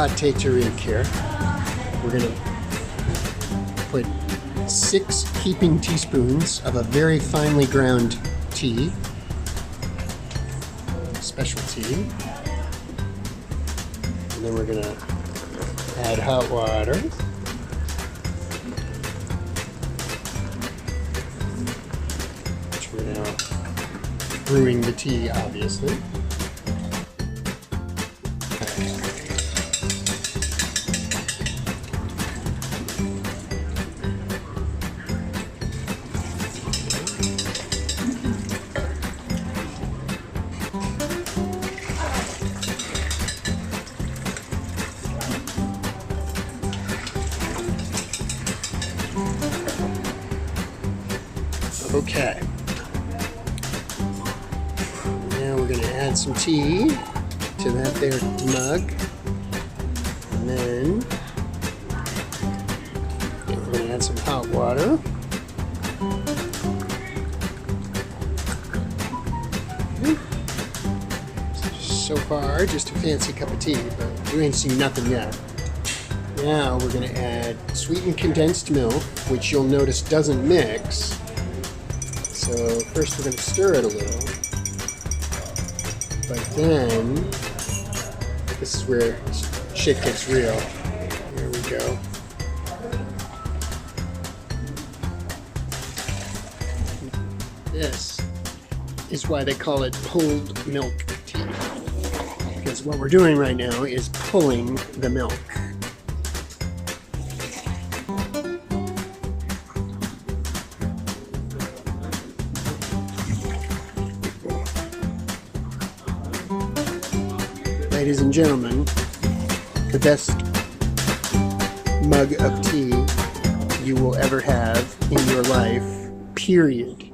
hot Teh Tarik here. We're going to put 6 heaping teaspoons of a very finely ground tea, special tea. And then we're going to add hot water. Which we're now brewing the tea, obviously. Okay, now we're going to add some tea to that there mug, and then we're going to add some hot water. So far, just a fancy cup of tea, but you ain't seen nothing yet. Now we're going to add sweetened condensed milk, which you'll notice doesn't mix. So first we're going to stir it a little, but then this is where shit gets real. There we go. This is why they call it pulled milk tea, because what we're doing right now is pulling the milk. Ladies and gentlemen, the best mug of tea you will ever have in your life, period.